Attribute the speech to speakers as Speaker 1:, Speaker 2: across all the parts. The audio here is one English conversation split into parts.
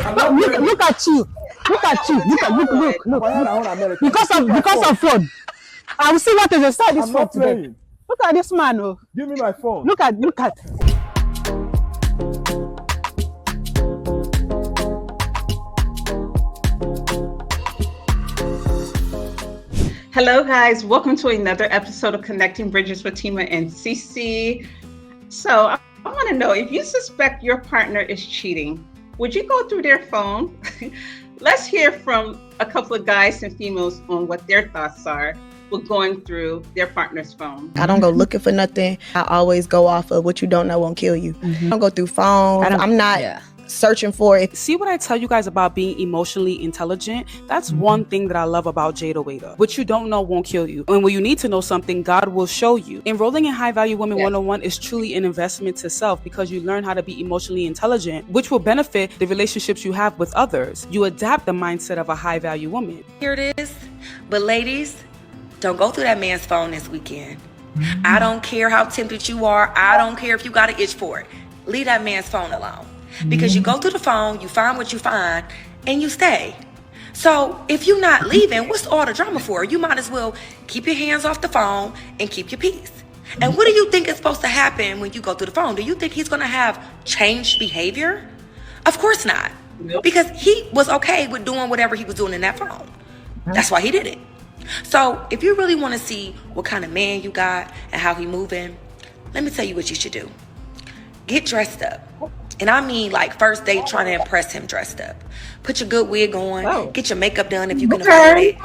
Speaker 1: Look at you. Look. Because of phone. I will see what is inside this phone today. Look at this man. Oh.
Speaker 2: Give me my phone.
Speaker 1: Look at.
Speaker 3: Hello, guys. Welcome to another episode of Connecting Bridges with Tima and Cece. So I want to know, if you suspect your partner is cheating, would you go through their phone? Let's hear from a couple of guys and females on what their thoughts are with going through their partner's phone.
Speaker 4: I don't go looking for nothing. I always go off of what you don't know won't kill you. I don't go through phones. I'm not searching for it.
Speaker 5: See what I tell you guys about being emotionally intelligent? That's one thing that I love about Jada Waiter. What you don't know won't kill you. And when you need to know something, God will show you. Enrolling in High Value Women 101 is truly an investment to self because you learn how to be emotionally intelligent, which will benefit the relationships you have with others. You adapt the mindset of a high value woman.
Speaker 6: Here it is. But ladies, don't go through that man's phone this weekend. I don't care how tempted you are. I don't care if you got an itch for it. Leave that man's phone alone. Because you go through the phone, you find what you find, and you stay. So if you're not leaving, what's all the drama for? You might as well keep your hands off the phone and keep your peace. And what do you think is supposed to happen when you go through the phone? Do you think he's going to have changed behavior? Of course not. Nope. Because he was okay with doing whatever he was doing in that phone. That's why he did it. So if you really want to see what kind of man you got and how he moving, let me tell you what you should do. Get dressed up. And I mean like first date trying to impress him dressed up. Put your good wig on. Get your makeup done if you can afford it.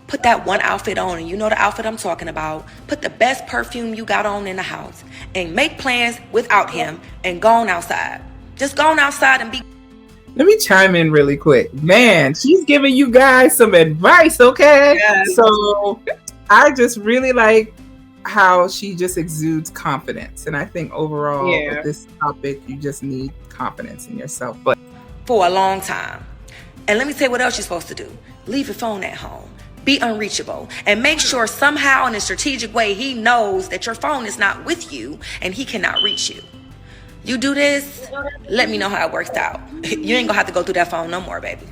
Speaker 6: Put that one outfit on, and you know the outfit I'm talking about. Put the best perfume you got on in the house. And make plans without him and go on outside. Just go on outside and be.
Speaker 7: Let me chime in really quick. Man, she's giving you guys some advice, okay? Yes. So I just really like how she just exudes confidence. And I think overall with this topic, you just need confidence in yourself. But
Speaker 6: for a long time. And let me tell you what else you're supposed to do. Leave your phone at home. Be unreachable. And make sure somehow in a strategic way he knows that your phone is not with you and he cannot reach you. You do this, let me know how it works out. You ain't gonna have to go through that phone no more, baby.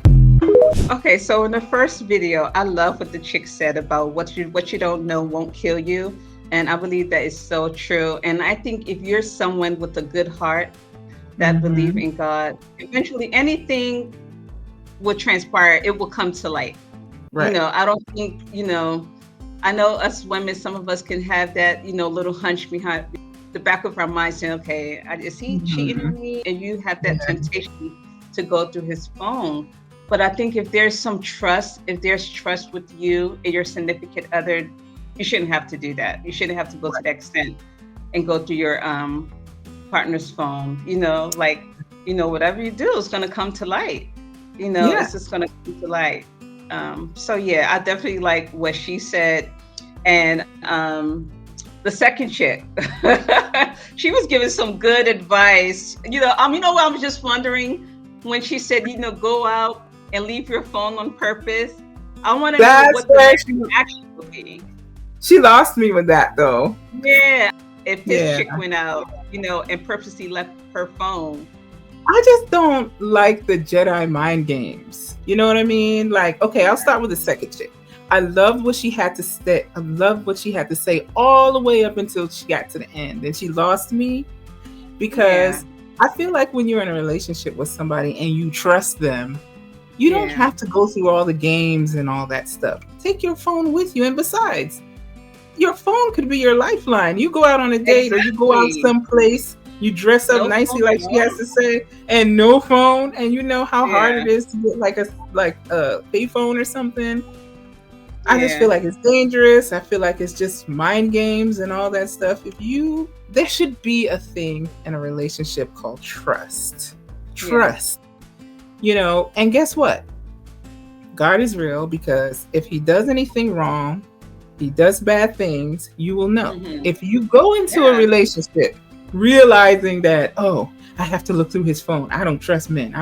Speaker 3: Okay, so in the first video, I love what the chick said about what you don't know won't kill you. And I believe that is so true. And I think if you're someone with a good heart that believe in God, eventually anything will transpire. It will come to light. Right. I don't think, I know us women, some of us can have that, little hunch behind the back of our mind saying, okay, is he cheating on me? And you have that temptation to go through his phone. But I think if there's some trust, if there's trust with you and your significant other, you shouldn't have to do that. You shouldn't have to go to that extent and go through your partner's phone. Whatever you do is going to come to light. It's just going to come to light. So I definitely like what she said. And the second chick, she was giving some good advice. I was just wondering when she said, go out and leave your phone on purpose. I want to know what the action would be.
Speaker 7: She lost me with that though.
Speaker 3: Yeah. If this chick went out, and purposely left her phone.
Speaker 7: I just don't like the Jedi mind games. You know what I mean? Like, okay, I'll start with the second chick. I loved what she had to say. I loved what she had to say all the way up until she got to the end. And she lost me because I feel like when you're in a relationship with somebody and you trust them, you don't have to go through all the games and all that stuff. Take your phone with you. And besides, your phone could be your lifeline. You go out on a date or you go out someplace, you dress up nicely like she has to say, and no phone, and you know how hard it is to get like a payphone or something. I just feel like it's dangerous. I feel like it's just mind games and all that stuff. There should be a thing in a relationship called trust. Trust. And guess what? God is real, because if he does anything wrong, he does bad things, you will know. If you go into a relationship realizing that, I have to look through his phone, I don't trust men,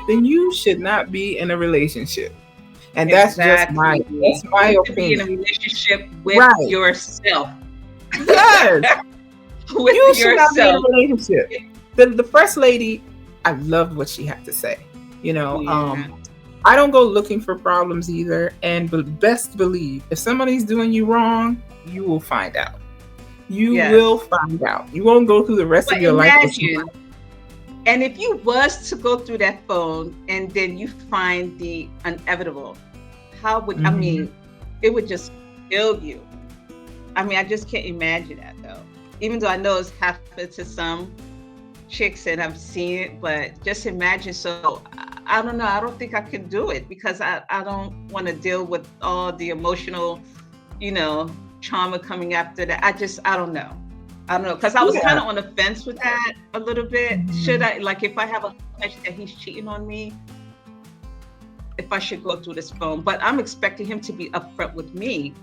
Speaker 7: then you should not be in a relationship. And that's just my opinion.
Speaker 3: Be in a relationship with yourself.
Speaker 7: Yes.
Speaker 3: With
Speaker 7: you
Speaker 3: yourself.
Speaker 7: Should not be in a relationship. The first lady, I loved what she had to say. You know,
Speaker 3: Yeah.
Speaker 7: I don't go looking for problems either. And best believe, if somebody's doing you wrong, you will find out. You
Speaker 3: Yes.
Speaker 7: will find out. You won't go through the rest
Speaker 3: But
Speaker 7: of your life.
Speaker 3: imagine, and if you was to go through that phone and then you find the inevitable, how would I
Speaker 7: Mhm.
Speaker 3: mean? It would just kill you. I mean, I just can't imagine that though. Even though I know it's happened to some chicks and I've seen it, but just imagine. So I don't know. I don't think I could do it because I don't want to deal with all the emotional, trauma coming after that. I don't know. Because I was kind of on the fence with that a little bit. Should I, like, if I have a hunch that he's cheating on me, if I should go through this phone? But I'm expecting him to be upfront with me.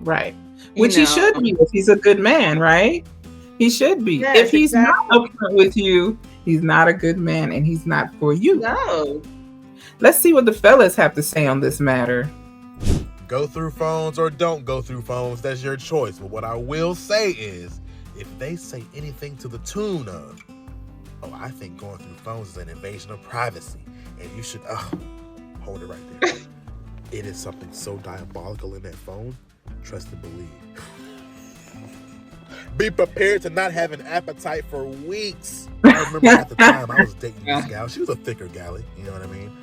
Speaker 7: Right. Which he should be if he's a good man, right? He should be.
Speaker 3: Yes,
Speaker 7: if he's
Speaker 3: exactly.
Speaker 7: not upfront with you, he's not a good man and he's not for you.
Speaker 3: No.
Speaker 7: Let's see what the fellas have to say on this matter.
Speaker 2: Go through phones or don't go through phones, that's your choice. But what I will say is, if they say anything to the tune of, oh, I think going through phones is an invasion of privacy, and you should, hold it right there. It is something so diabolical in that phone, trust and believe. Be prepared to not have an appetite for weeks. I remember at the time I was dating this gal. She was a thicker galley, you know what I mean?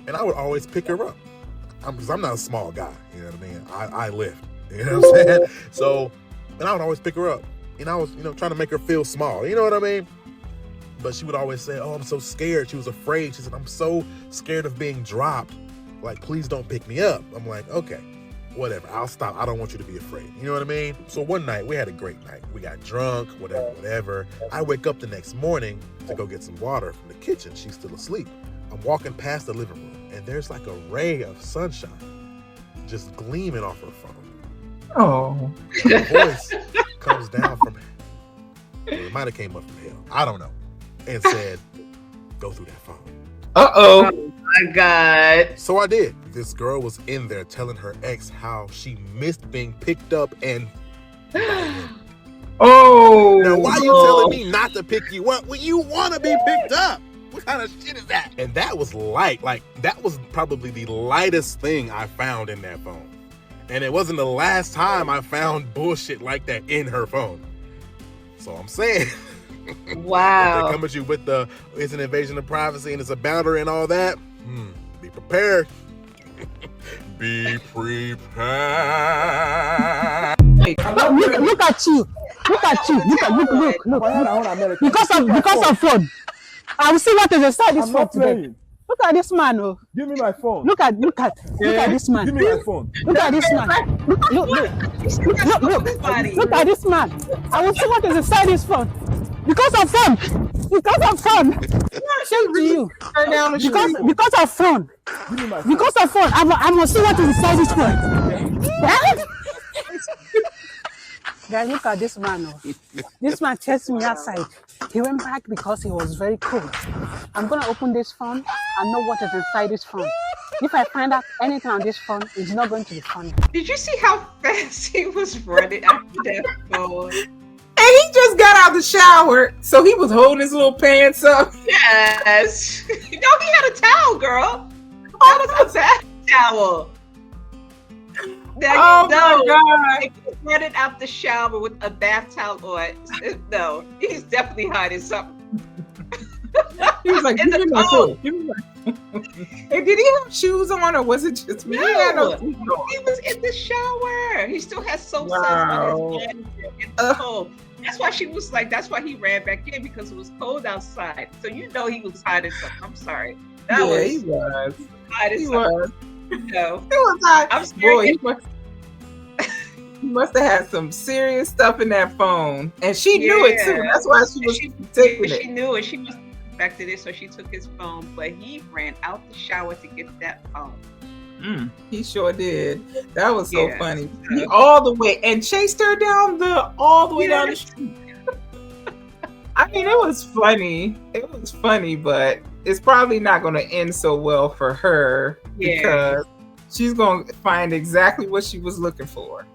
Speaker 2: And I would always pick her up. Because I'm not a small guy, you know what I mean? I lift, you know what I'm saying? So, and I would always pick her up. And I was, trying to make her feel small, you know what I mean? But she would always say, oh, I'm so scared. She was afraid. She said, I'm so scared of being dropped. Like, please don't pick me up. I'm like, okay, whatever. I'll stop. I don't want you to be afraid. You know what I mean? So one night, we had a great night. We got drunk, whatever. I wake up the next morning to go get some water from the kitchen. She's still asleep. I'm walking past the living room, and there's like a ray of sunshine just gleaming off her phone.
Speaker 7: Oh.
Speaker 2: The voice comes down from, it might have came up from hell, I don't know, and said, go through that phone.
Speaker 7: Uh-oh.
Speaker 3: Oh my God.
Speaker 2: So I did. This girl was in there telling her ex how she missed being picked up and
Speaker 7: Oh.
Speaker 2: now why you telling me not to pick you up when you want to be picked up? What kind of shit is that? And that was light. Like, that was probably the lightest thing I found in that phone. And it wasn't the last time I found bullshit like that in her phone. So I'm saying,
Speaker 3: Wow.
Speaker 2: they come at you with it's an invasion of privacy and it's a boundary and all that. Be prepared. Be prepared.
Speaker 1: Look at you. Look. Because of phone. I will see what is inside this phone today. Look at this man. Oh.
Speaker 8: Give me my phone.
Speaker 1: Look at this man.
Speaker 8: Give me my phone.
Speaker 1: Look at this man. Look at this man. I will see what is inside this phone. Because of phone. Shame to you. Because of phone.
Speaker 8: Give me my phone.
Speaker 1: Because of phone. I must see what is inside this phone. Guys, look at this man. Oh. This man chased me outside. He went back because he was very cold. I'm gonna open this phone and know what is inside this phone. If I find out anything on this phone, it's not going to be funny.
Speaker 3: Did you see how fast he was running after that phone?
Speaker 7: And he just got out the shower, so he was holding his little pants up.
Speaker 3: Yes. No, he had a towel, girl. That was a bath towel. Now,
Speaker 7: Oh my God.
Speaker 3: If he's running out the shower with a bath towel on, no, he's definitely hiding something.
Speaker 7: He was like,
Speaker 3: In
Speaker 7: give
Speaker 3: the
Speaker 7: me my
Speaker 3: phone.
Speaker 7: phone. Give me my phone. And did he have shoes on or was it just me? He had
Speaker 3: No.
Speaker 7: no shoes on.
Speaker 3: He was in the shower. He still has soap suds
Speaker 7: Wow.
Speaker 3: on his hand. It's cold. That's why she was like, that's why he ran back in because it was cold outside. So you know he was hiding something. I'm sorry. That
Speaker 7: Yeah,
Speaker 3: was
Speaker 7: he was.
Speaker 3: hiding
Speaker 7: He
Speaker 3: something.
Speaker 7: was.
Speaker 3: No.
Speaker 7: He was like,
Speaker 3: I'm scared.
Speaker 7: boy, he must have had some serious stuff in that phone. And she knew it too.
Speaker 3: Yeah.
Speaker 7: That's why she was taking
Speaker 3: She
Speaker 7: it.
Speaker 3: knew it. She was expected it, so she took his phone. But he ran out the shower to get that phone.
Speaker 7: He sure did. That was so
Speaker 3: Yeah.
Speaker 7: funny. He all the way and chased her down all the way down the street. I mean, it was funny. It was funny, but it's probably not going to end so well for her
Speaker 3: Yeah.
Speaker 7: because she's going to find exactly what she was looking for.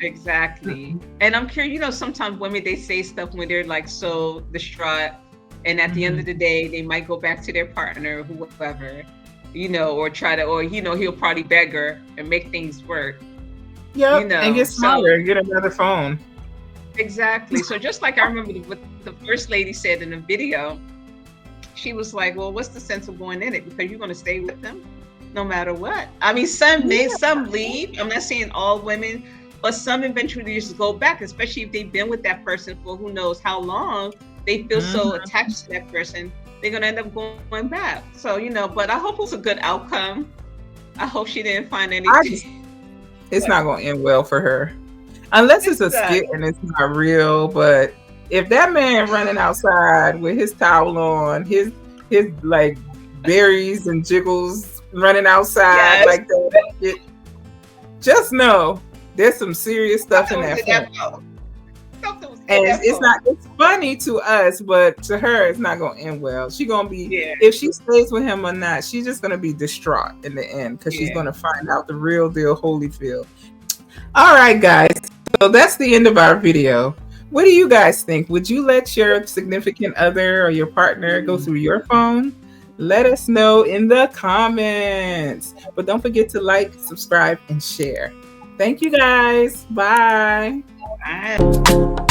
Speaker 3: Exactly. And I'm curious, sometimes women, they say stuff when they're like so distraught And at the end of the day, they might go back to their partner, whoever, you know, or try to, or, you know, he'll probably beg her and make things work.
Speaker 7: Yeah,
Speaker 3: you know,
Speaker 7: and get smarter, get another phone.
Speaker 3: Exactly. So just like I remember what the first lady said in the video, she was like, well, what's the sense of going in it? Because you're going to stay with them no matter what. I mean, some leave. I'm not saying all women, but some eventually just go back, especially if they've been with that person for who knows how long. They feel so attached to that person, they're going to end up going back. So, you know, but I hope it was a good outcome. I hope she didn't find anything.
Speaker 7: It's not going to end well for her. Unless it's a skit and it's not real, but if that man running outside with his towel on, his like berries and jiggles running outside like that, just know there's some serious stuff in that phone. And it's funny to us, but to her, it's not going to end well. She's going to be, if she stays with him or not, she's just going to be distraught in the end because she's going to find out the real deal Holyfield. All right, guys. So that's the end of our video. What do you guys think? Would you let your significant other or your partner go through your phone? Let us know in the comments. But don't forget to like, subscribe, and share. Thank you, guys. Bye.
Speaker 3: Bye.